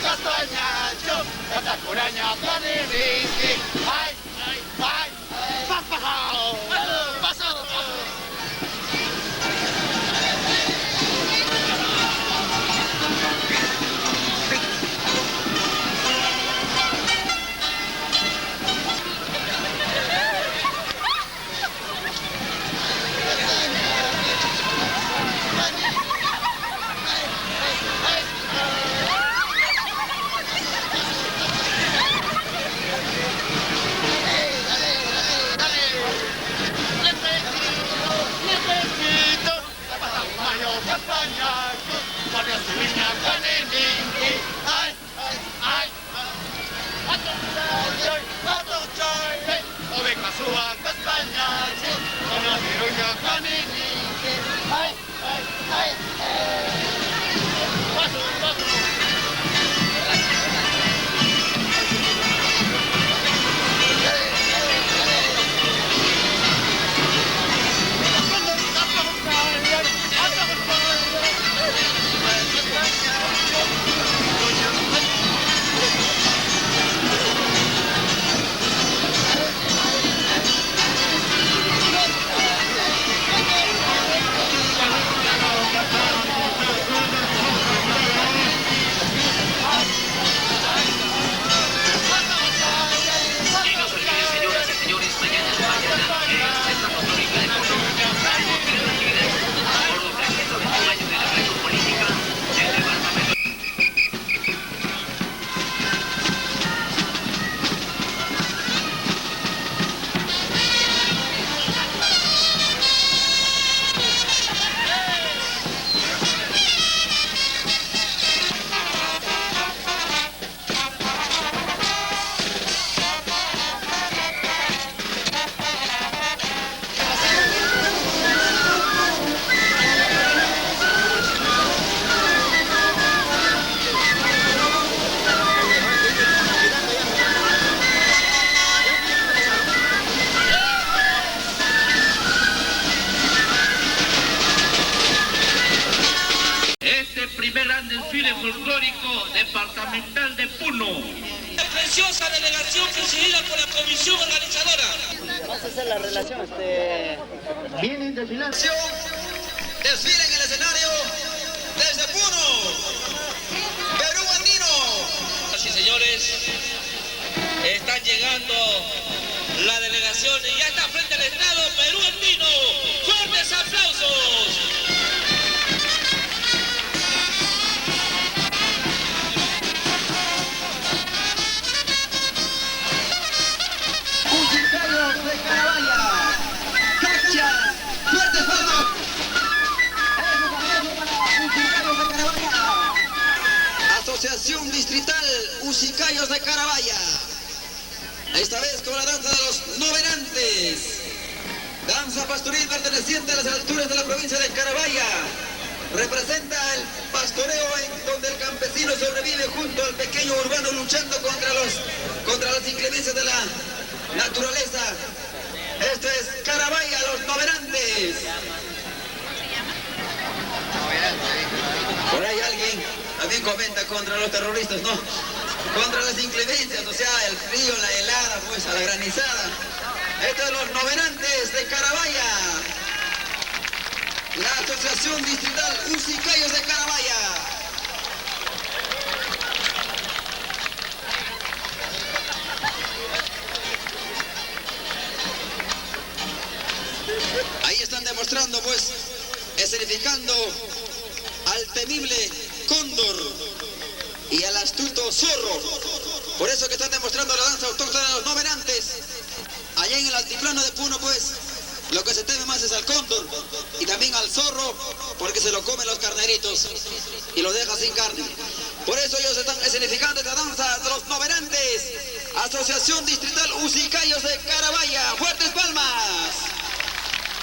castañacho, catacuraña, caniriqui, ay, ay, ay, pasado, pasado. Folclórico departamental de Puno. Una preciosa delegación presidida por la comisión organizadora. Vamos a hacer la relación, Vienen desfilando. Desfila en el escenario desde Puno, Perú andino. Sí, señores, están llegando la delegación y ya está frente al estrado Perú andino. ¡Fuertes aplausos! Asociación Distrital Usicayos de Carabaya. Esta vez con la danza de los novenantes. Danza pastoril perteneciente a las alturas de la provincia de Carabaya. Representa el pastoreo en donde el campesino sobrevive junto al pequeño urbano luchando contra las inclemencias de la naturaleza. Esto es Carabaya, los novenantes. Por ahí alguien comenta contra los terroristas, ¿no? Contra las inclemencias, o sea, el frío, la helada, pues a la granizada. Esto es los novenantes de Carabaya. La Asociación Distrital Usicayos de Carabaya. Ahí están demostrando, pues, escenificando al temible cóndor y al astuto zorro. Por eso que están demostrando la danza autóctona de los novenantes. Allá en el altiplano de Puno, pues, lo que se teme más es al cóndor y también al zorro, porque se lo comen los carneritos y lo deja sin carne. Por eso ellos están escenificando esta danza de los novenantes. Asociación Distrital Usicayos de Carabaya. ¡Fuertes palmas!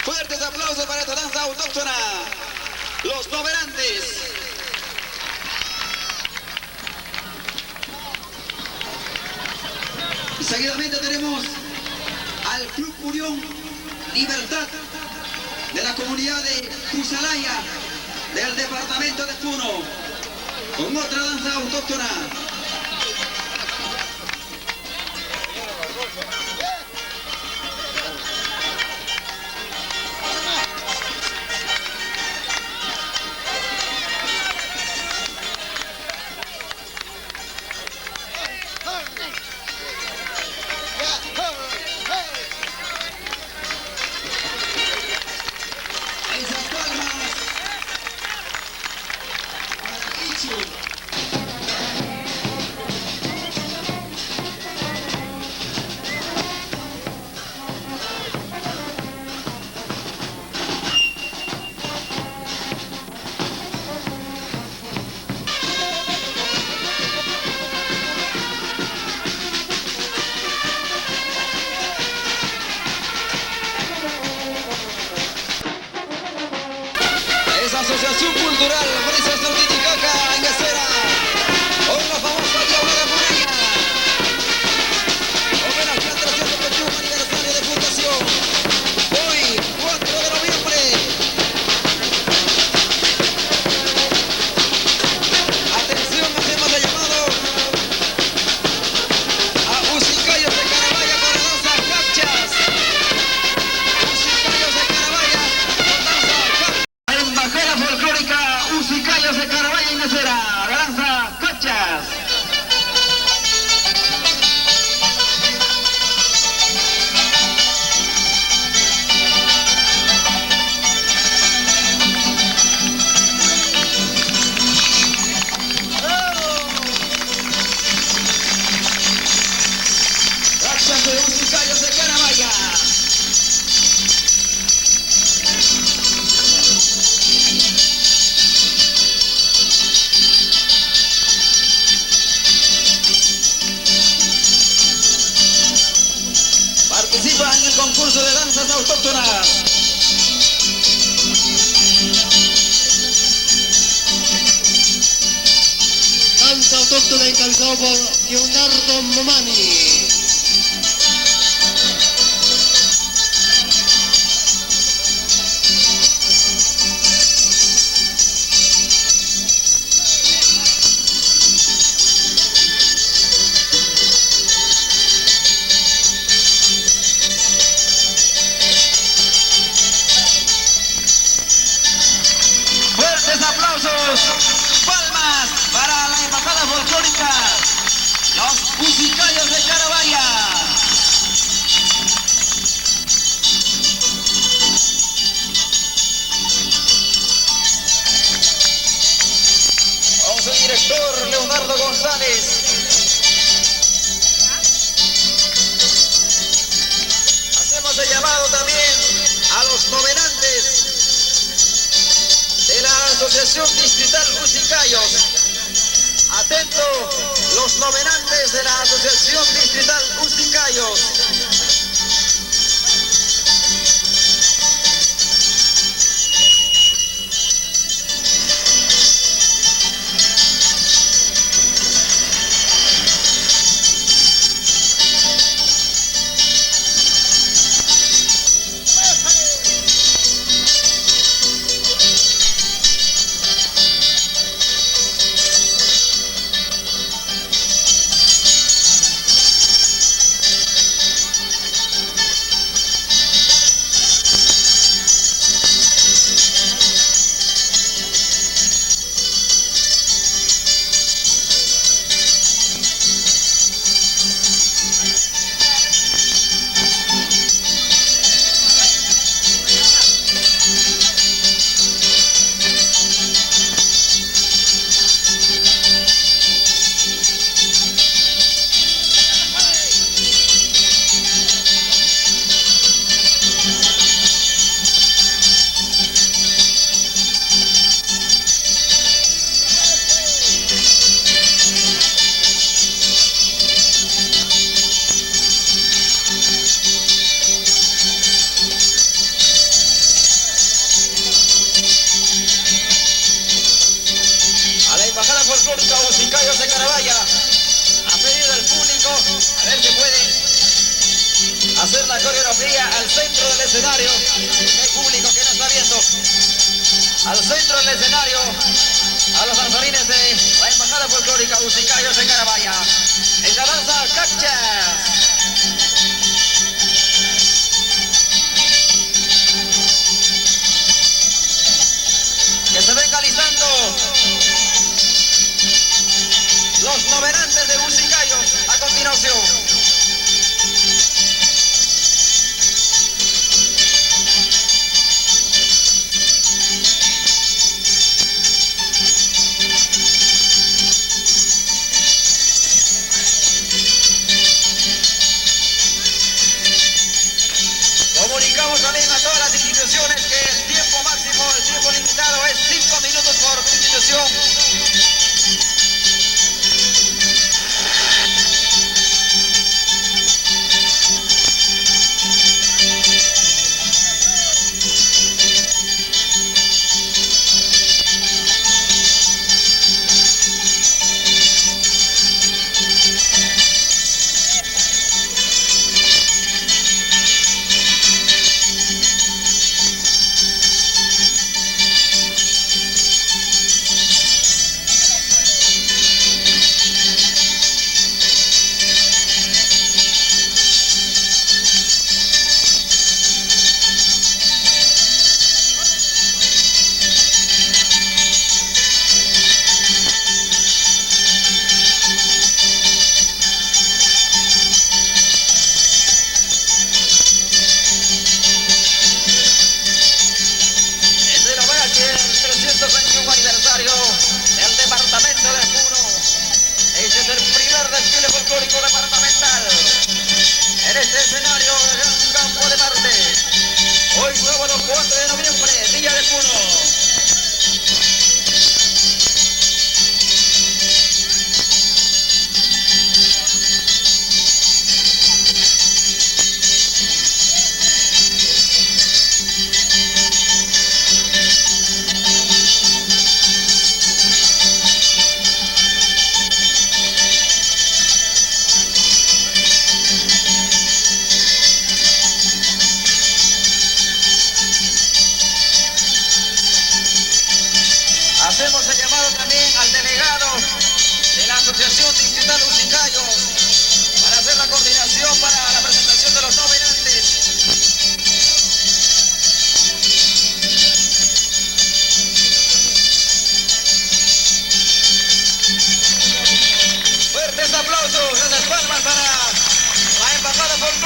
Fuertes aplausos para esta danza autóctona. Los novenantes. Y seguidamente tenemos al Club Unión Libertad de la comunidad de Pusalaya, del departamento de Puno. con otra danza autóctona. Esas palmas para Ichu. Esa asociación cultural Brisas del Titicaca en Gacera, con la famosa Diabla de Puneña, homenaje al 321 aniversario de fundación, hoy 4 de noviembre. Atención, hacemos el llamado a Usicayos de Carabaya con la danza Cachas. Usicayos de Carabaya con danza Cachas. Embajada folclórica Usicayos de Carabaya y Gacera, la danza Cachas. Cachas de Usicayos de Carabaya. Participa en el concurso de danzas autóctonas. Danza autóctona encabezado por Leonardo Momani. Fuertes aplausos, palmas para la embajada folclórica, los Usicayos de Carabaya. Con su director Leonardo González. Hacemos el llamado también a los novenantes de la Asociación Distrital Usicayos. Atento, los novenantes de la Asociación Distrital Usicayos. hacer la coreografía al centro del escenario. El público que nos está viendo. Al centro del escenario, a los danzarines de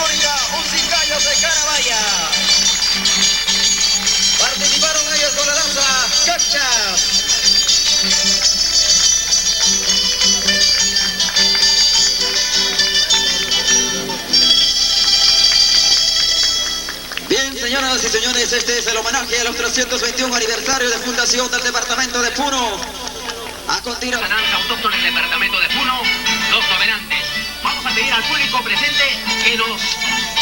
folclórica Musicayos de Carabaya. Participaron ellos con la danza Cachas. Bien, señoras y señores, este es el homenaje a los 321 aniversario de fundación del departamento de Puno. A continuación, la danza autóctona del departamento de Puno, los novenantes. Vamos a pedir al público presente que nos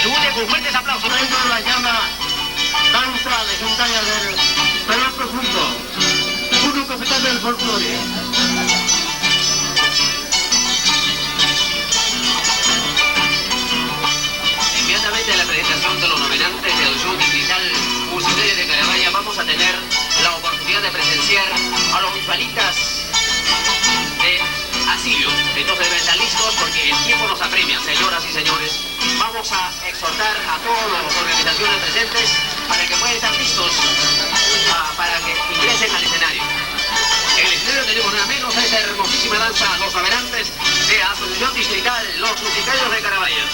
une con fuertes aplausos. Traigo la llama danza legendaria del Perú Profundo, Puno capital del folclore. Inmediatamente a la presentación de los novenantes del show digital Musicayos de Carabaya vamos a tener la oportunidad de presenciar a los bisbalitas de Asilio. Entonces deben estar listos porque el tiempo nos apremia, señoras y señores. Vamos a exhortar a todas las organizaciones presentes para que puedan estar listos para que ingresen al escenario. En el escenario tenemos nada menos a esta hermosísima danza, los novenantes de Asociación Distrital Los Musicayos de Carabaya.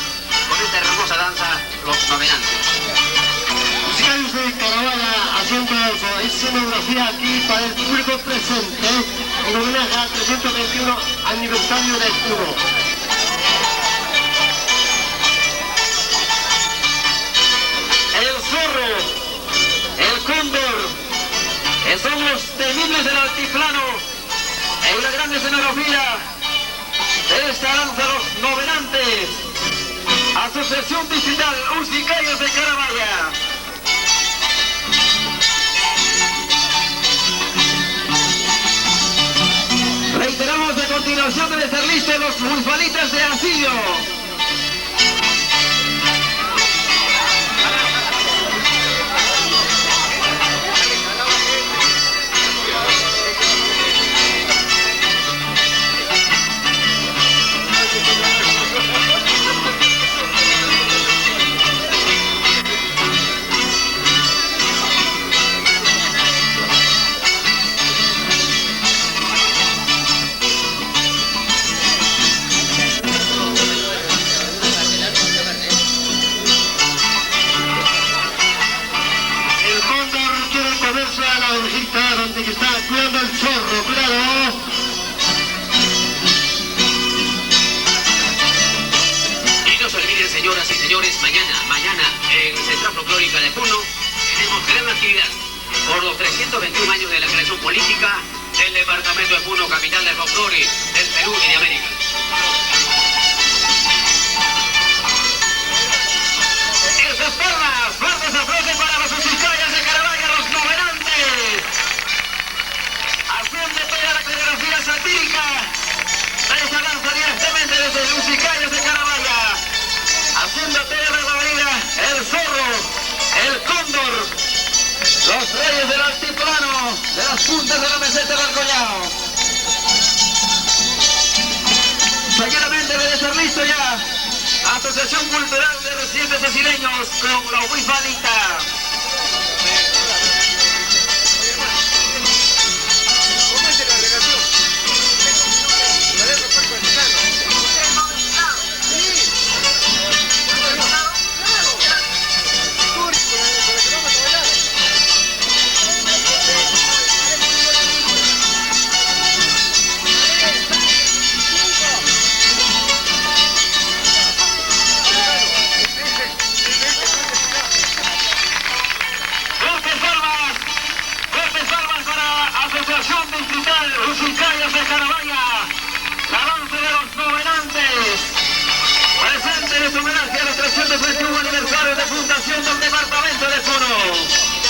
Con esta hermosa danza, los novenantes. Musicayos de Carabaya haciendo escenografía aquí para el público presente en homenaje al 321 aniversario de Puno. El zorro, el cóndor, son los temibles del altiplano en la gran escenografía de esta danza, los novenantes. Asociación Distrital Musicayos de Carabaya. Reiteramos de continuación deben estar listos los musicalitas de Asilio. Donde está cuidando el zorro, cuidado. Y no se olviden, señoras y señores, mañana en Central Folclórica de Puno tenemos gran actividad por los 321 años de la creación política del departamento de Puno, capital del folclore del Perú y de América. Esas palmas, fuertes aplausos para los musicayos de Carabaya, los novenantes. Haciendo toda la coreografía satírica de esta danza directamente desde los musicayos de Carabaya. Haciendo toda la barbaridad, el zorro, el cóndor, los reyes del altiplano, de las puntas de la meseta del Collao. Seguidamente debe estar listo ya Asociación Cultural de Residentes Asileños con la Huifalita. Asociación Distrital Musicayos de Carabaya, la danza de los novenantes, presente en este homenaje a los 321 aniversarios de fundación del departamento de Puno.